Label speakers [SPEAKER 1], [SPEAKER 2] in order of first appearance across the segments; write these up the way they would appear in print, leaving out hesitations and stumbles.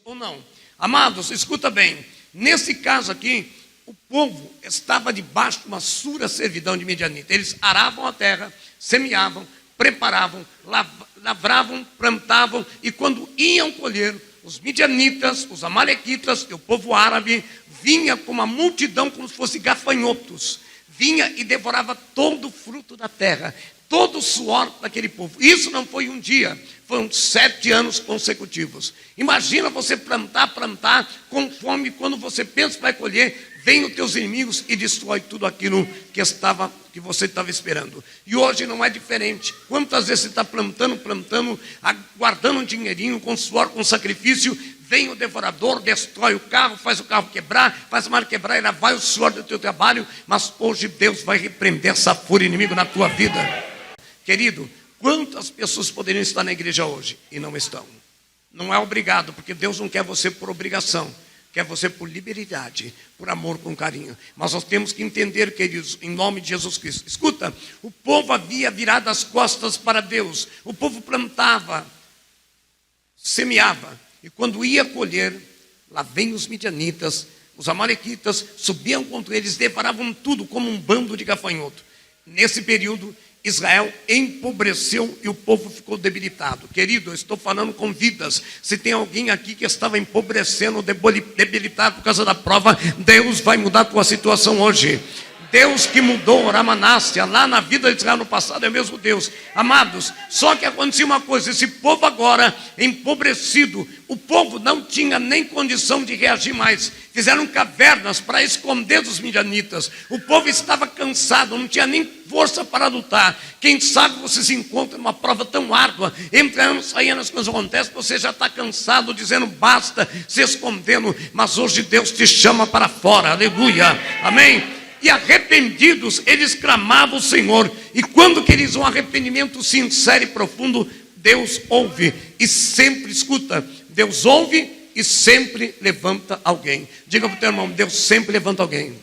[SPEAKER 1] ou não? Amados, escuta bem. Nesse caso aqui, o povo estava debaixo de uma sura servidão de midianita. Eles aravam a terra, semeavam, preparavam, lavravam, plantavam, e quando iam colher, os midianitas, os amalequitas e o povo árabe vinha com uma multidão como se fosse gafanhotos, vinha e devorava todo o fruto da terra, todo o suor daquele povo. Isso não foi um dia, foram 7 anos consecutivos. Imagina você plantar com fome, quando você pensa que vai colher, vem os teus inimigos e destrói tudo aquilo que você estava esperando. E hoje não é diferente. Quantas vezes você está plantando, guardando um dinheirinho, com suor, com sacrifício, vem o devorador, destrói o carro, faz o carro quebrar, faz a marca quebrar, ainda vai o suor do teu trabalho, mas hoje Deus vai repreender essa fúria inimigo na tua vida. Querido, quantas pessoas poderiam estar na igreja hoje e não estão? Não é obrigado, porque Deus não quer você por obrigação, quer você por liberdade, por amor, com carinho. Mas nós temos que entender, queridos, em nome de Jesus Cristo. Escuta, o povo havia virado as costas para Deus. O povo plantava, semeava, e quando ia colher, lá vem os midianitas, os amalequitas, subiam contra eles, devoravam tudo como um bando de gafanhoto. Nesse período, Israel empobreceu e o povo ficou debilitado. Querido, eu estou falando com vidas. Se tem alguém aqui que estava empobrecendo, debilitado por causa da prova, Deus vai mudar a tua situação hoje. Deus que mudou Ramanácia lá na vida de Israel no passado é o mesmo Deus. Amados, só que acontecia uma coisa: esse povo agora empobrecido, o povo não tinha nem condição de reagir mais. Fizeram cavernas para esconder dos midianitas. O povo estava cansado, não tinha nem força para lutar. Quem sabe você se encontra numa prova tão árdua, entre anos, saindo, as coisas acontecem, você já está cansado, dizendo basta, se escondendo, mas hoje Deus te chama para fora, aleluia, amém? E arrependidos, eles clamavam o Senhor. E quando queriam um arrependimento sincero e profundo, Deus ouve e sempre escuta. Deus ouve e sempre levanta alguém. Diga para o teu irmão: Deus sempre levanta alguém.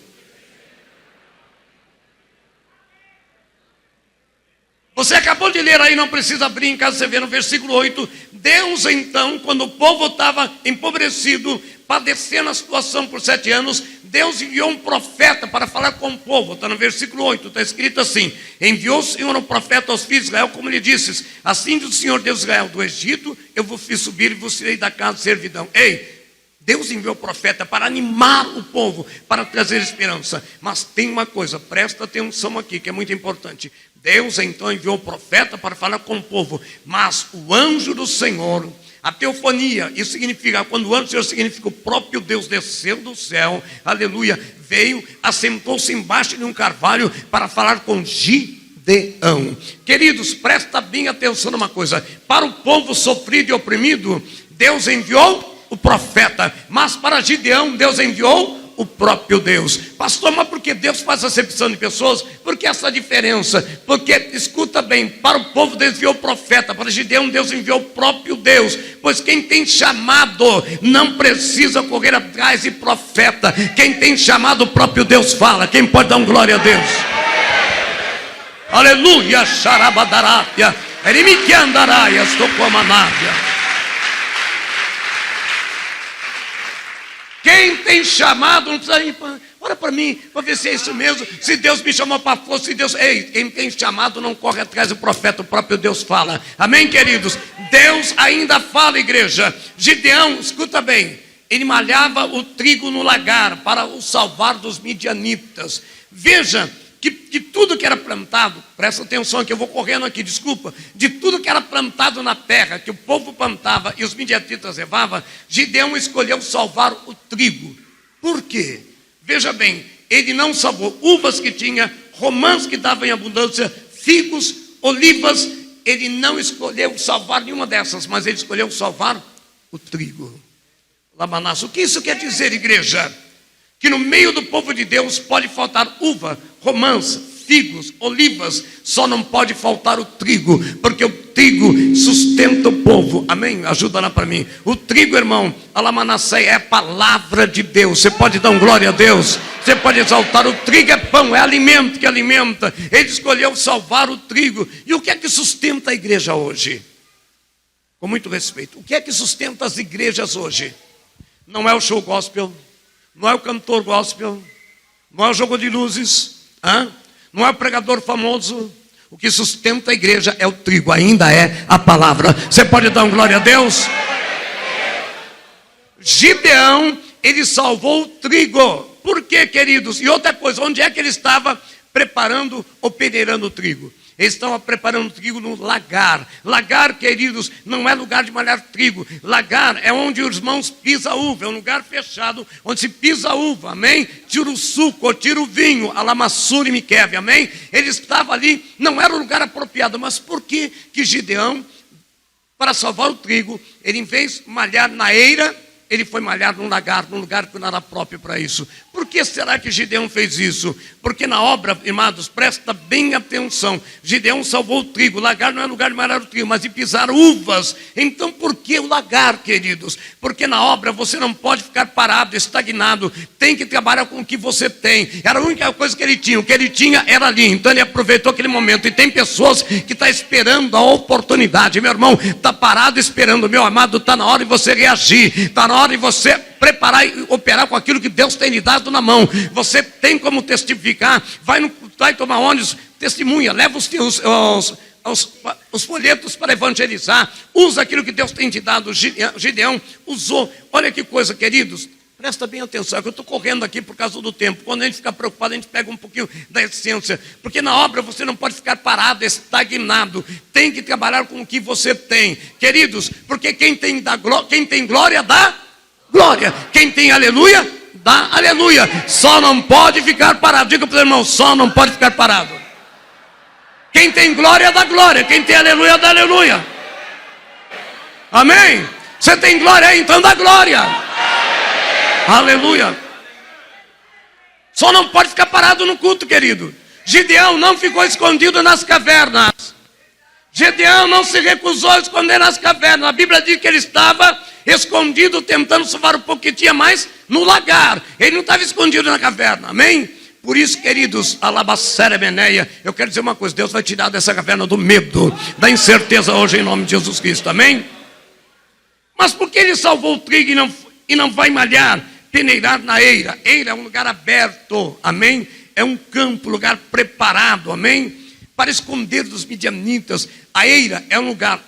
[SPEAKER 1] Você acabou de ler aí, não precisa abrir em casa, você vê no versículo 8. Deus então, quando o povo estava empobrecido, padecendo a situação por 7 anos, Deus enviou um profeta para falar com o povo. Está no versículo 8, está escrito assim: enviou o Senhor um profeta aos filhos de Israel, como lhe disse: assim diz o Senhor Deus de Israel, do Egito eu vos fiz subir e vos tirei da casa de servidão. Ei, Deus enviou o profeta para animar o povo, para trazer esperança. Mas tem uma coisa, presta atenção aqui, que é muito importante. Deus então enviou o profeta para falar com o povo, mas o anjo do Senhor, a teofania, isso significa, quando o anjo do Senhor significa o próprio Deus desceu do céu, aleluia, veio, assentou-se embaixo de um carvalho para falar com Gideão. Queridos, presta bem atenção numa coisa: para o povo sofrido e oprimido, Deus enviou o profeta, mas para Gideão, Deus enviou o próprio Deus. Pastor, mas por que Deus faz acepção de pessoas? Por que essa diferença? Porque, escuta bem, para o povo Deus enviou o profeta, para Gideão Deus enviou o próprio Deus, pois quem tem chamado não precisa correr atrás de profeta. Quem tem chamado, o próprio Deus fala. Quem pode dar um glória a Deus? Aleluia, xarabadarapia, erimiquiandaraia, estocomanária. Quem tem chamado, não precisa ir, ora para mim, para ver se é isso mesmo. Se Deus me chamou para força, se Deus... Ei, quem tem chamado não corre atrás do profeta, o próprio Deus fala. Amém, queridos? Deus ainda fala, igreja. Gideão, escuta bem, ele malhava o trigo no lagar para o salvar dos midianitas. Veja que tudo que era plantado, presta atenção aqui, eu vou correndo aqui, desculpa, de tudo que era plantado na terra, que o povo plantava e os midianitas levavam, Gideão escolheu salvar o trigo. Por quê? Veja bem, ele não salvou uvas que tinha, romãs que davam em abundância, figos, olivas, ele não escolheu salvar nenhuma dessas, mas ele escolheu salvar o trigo. Lamanaço, o que isso quer dizer, igreja? Que no meio do povo de Deus pode faltar uva, romãs, figos, olivas, só não pode faltar o trigo, porque o trigo sustenta o povo. Amém? Ajuda lá para mim. O trigo, irmão, Alamanassé, é a palavra de Deus. Você pode dar um glória a Deus, você pode exaltar. O trigo é pão, é alimento que alimenta. Ele escolheu salvar o trigo. E o que é que sustenta a igreja hoje? Com muito respeito, o que é que sustenta as igrejas hoje? não é o show gospel, não é o cantor gospel, não é o jogo de luzes, não é o pregador famoso. O que sustenta a igreja é o trigo, ainda é a palavra. Você pode dar um glória a Deus? Gideão, ele salvou o trigo. Por quê, queridos? E outra coisa, onde é que ele estava preparando ou peneirando o trigo? Eles estavam preparando o trigo no lagar. Lagar, queridos, não é lugar de malhar trigo. Lagar é onde os irmãos pisam a uva. É um lugar fechado onde se pisa a uva, amém? Tira o suco, ou tira o vinho, a lamassura e miqueve, amém? Ele estava ali, não era o lugar apropriado. Mas por que Gideão, para salvar o trigo, ele em vez de malhar na eira, ele foi malhar num lagar, num lugar que não era próprio para isso? Por que será que Gideão fez isso? Porque na obra, irmãos, presta bem atenção, Gideão salvou o trigo. O lagar não é lugar de malhar o trigo, mas de pisar uvas. Então por que o lagar, queridos? Porque na obra você não pode ficar parado, estagnado. Tem que trabalhar com o que você tem. Era a única coisa que ele tinha. O que ele tinha era ali. Então ele aproveitou aquele momento. E tem pessoas que estão esperando a oportunidade. Meu irmão, está parado esperando. Meu amado, está na hora de você reagir. Está na hora de você preparar e operar com aquilo que Deus tem lhe dado na mão. Você tem como testificar. Vai tomar ônibus, testemunha, leva os folhetos para evangelizar. Usa aquilo que Deus tem te dado. Gideão usou. Olha que coisa, queridos. Presta bem atenção, que eu estou correndo aqui por causa do tempo. Quando a gente fica preocupado, a gente pega um pouquinho da essência. Porque na obra você não pode ficar parado, estagnado. Tem que trabalhar com o que você tem. Queridos, porque quem tem glória dá glória. Quem tem aleluia, dá aleluia. Só não pode ficar parado. Diga para o irmão, só não pode ficar parado. Quem tem glória, dá glória. Quem tem aleluia, dá aleluia. Amém? Você tem glória aí, então dá glória. Aleluia. Só não pode ficar parado no culto, querido. Gideão não ficou escondido nas cavernas. Gideão não se recusou a esconder nas cavernas. A Bíblia diz que ele estava escondido, tentando salvar o pouco que tinha mais no lagar. Ele não estava escondido na caverna, amém? Por isso, queridos, alabacera beneia, eu quero dizer uma coisa: Deus vai tirar dessa caverna do medo, da incerteza hoje, em nome de Jesus Cristo, amém? Mas por que ele salvou o trigo e não vai malhar, peneirar na eira? Eira é um lugar aberto, amém? É um campo, lugar preparado, amém? Para esconder dos midianitas. A eira é um lugar,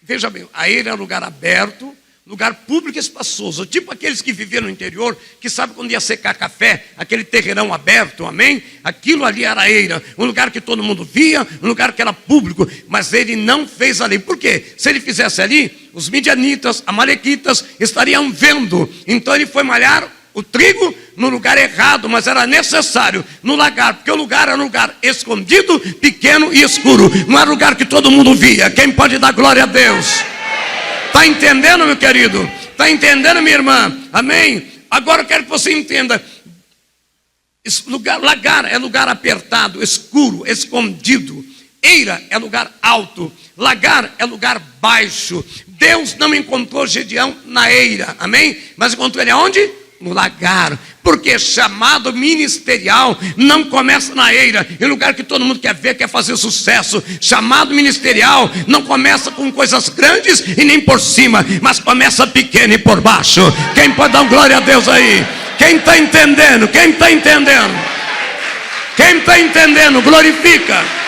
[SPEAKER 1] veja bem, a eira é um lugar aberto, lugar público e espaçoso, tipo aqueles que viviam no interior, que sabe quando ia secar café, aquele terreirão aberto, amém? Aquilo ali era a eira, um lugar que todo mundo via, um lugar que era público, mas ele não fez ali. Por quê? Se ele fizesse ali, os midianitas, amalequitas estariam vendo. Então ele foi malhar o trigo no lugar errado, mas era necessário no lagar, porque o lugar era um lugar escondido, pequeno e escuro, não era lugar que todo mundo via. Quem pode dar glória a Deus? Está entendendo, meu querido? Está entendendo, minha irmã? Amém? Agora eu quero que você entenda. Lagar é lugar apertado, escuro, escondido. Eira é lugar alto. Lagar é lugar baixo. Deus não encontrou Gideão na eira, amém? Mas encontrou ele aonde? No lagar. Porque chamado ministerial não começa na eira, em lugar que todo mundo quer ver, quer fazer sucesso. Chamado ministerial não começa com coisas grandes e nem por cima, mas começa pequeno e por baixo. Quem pode dar um glória a Deus aí? Quem está entendendo? Quem está entendendo? Quem está entendendo? Glorifica.